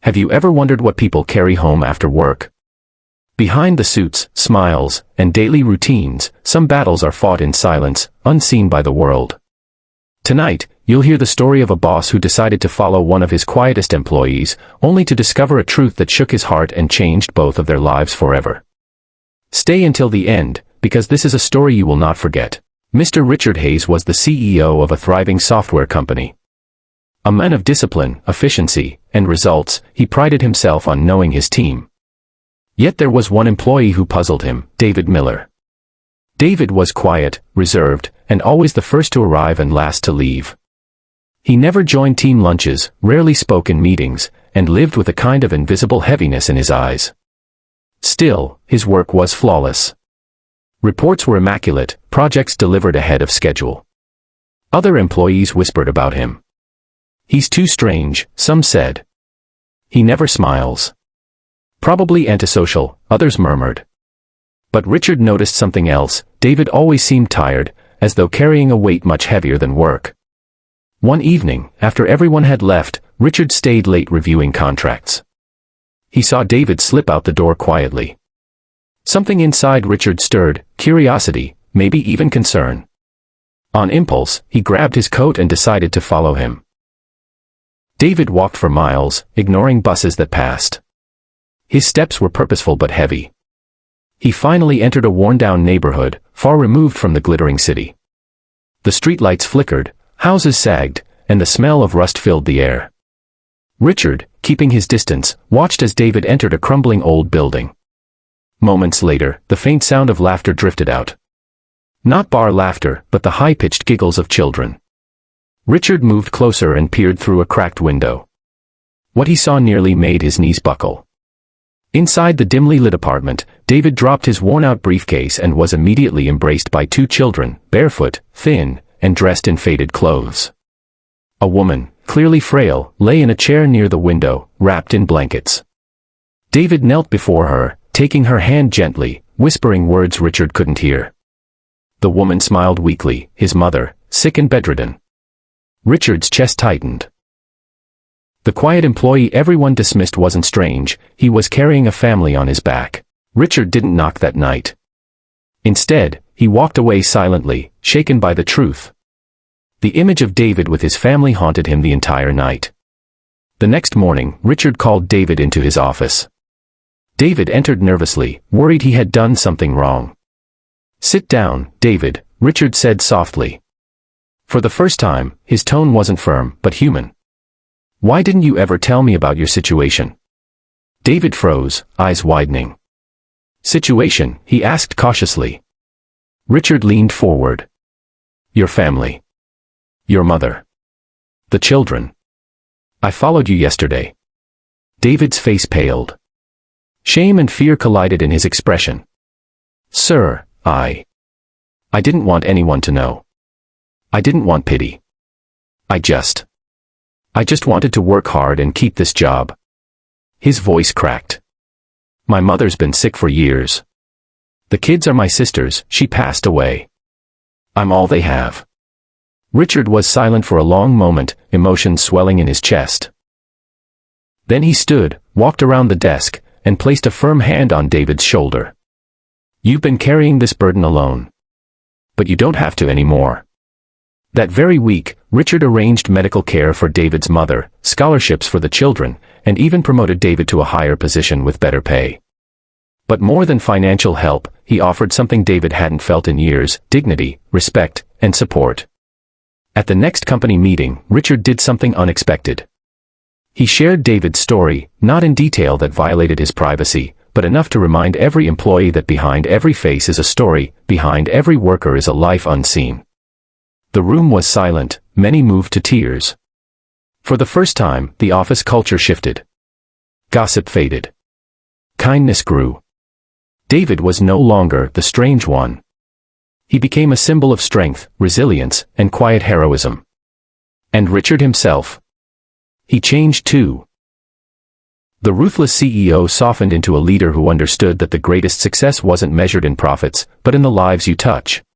Have you ever wondered what people carry home after work? Behind the suits, smiles, and daily routines, some battles are fought in silence, unseen by the world. Tonight, you'll hear the story of a boss who decided to follow one of his quietest employees, only to discover a truth that shook his heart and changed both of their lives forever. Stay until the end, because this is a story you will not forget. Mr. Richard Hayes was the CEO of a thriving software company. A man of discipline, efficiency, and results, he prided himself on knowing his team. Yet there was one employee who puzzled him, David Miller. David was quiet, reserved, and always the first to arrive and last to leave. He never joined team lunches, rarely spoke in meetings, and lived with a kind of invisible heaviness in his eyes. Still, his work was flawless. Reports were immaculate, projects delivered ahead of schedule. Other employees whispered about him. He's too strange, some said. He never smiles. Probably antisocial, others murmured. But Richard noticed something else. David always seemed tired, as though carrying a weight much heavier than work. One evening, after everyone had left, Richard stayed late reviewing contracts. He saw David slip out the door quietly. Something inside Richard stirred, curiosity, maybe even concern. On impulse, he grabbed his coat and decided to follow him. David walked for miles, ignoring buses that passed. His steps were purposeful but heavy. He finally entered a worn-down neighborhood, far removed from the glittering city. The streetlights flickered, houses sagged, and the smell of rust filled the air. Richard, keeping his distance, watched as David entered a crumbling old building. Moments later, the faint sound of laughter drifted out. Not bar laughter, but the high-pitched giggles of children. Richard moved closer and peered through a cracked window. What he saw nearly made his knees buckle. Inside the dimly lit apartment, David dropped his worn-out briefcase and was immediately embraced by two children, barefoot, thin, and dressed in faded clothes. A woman, clearly frail, lay in a chair near the window, wrapped in blankets. David knelt before her, taking her hand gently, whispering words Richard couldn't hear. The woman smiled weakly, his mother, sick and bedridden. Richard's chest tightened. The quiet employee everyone dismissed wasn't strange, he was carrying a family on his back. Richard didn't knock that night. Instead, he walked away silently, shaken by the truth. The image of David with his family haunted him the entire night. The next morning, Richard called David into his office. David entered nervously, worried he had done something wrong. "Sit down, David," Richard said softly. For the first time, his tone wasn't firm, but human. "Why didn't you ever tell me about your situation?" David froze, eyes widening. "Situation?" he asked cautiously. Richard leaned forward. "Your family. Your mother. The children. I followed you yesterday." David's face paled. Shame and fear collided in his expression. "Sir, I didn't want anyone to know. I didn't want pity. I just wanted to work hard and keep this job." His voice cracked. "My mother's been sick for years. The kids are my sisters, she passed away. I'm all they have." Richard was silent for a long moment, emotions swelling in his chest. Then he stood, walked around the desk, and placed a firm hand on David's shoulder. "You've been carrying this burden alone. But you don't have to anymore." That very week, Richard arranged medical care for David's mother, scholarships for the children, and even promoted David to a higher position with better pay. But more than financial help, he offered something David hadn't felt in years: dignity, respect, and support. At the next company meeting, Richard did something unexpected. He shared David's story, not in detail that violated his privacy, but enough to remind every employee that behind every face is a story, behind every worker is a life unseen. The room was silent, many moved to tears. For the first time, the office culture shifted. Gossip faded. Kindness grew. David was no longer the strange one. He became a symbol of strength, resilience, and quiet heroism. And Richard himself. He changed too. The ruthless CEO softened into a leader who understood that the greatest success wasn't measured in profits, but in the lives you touch.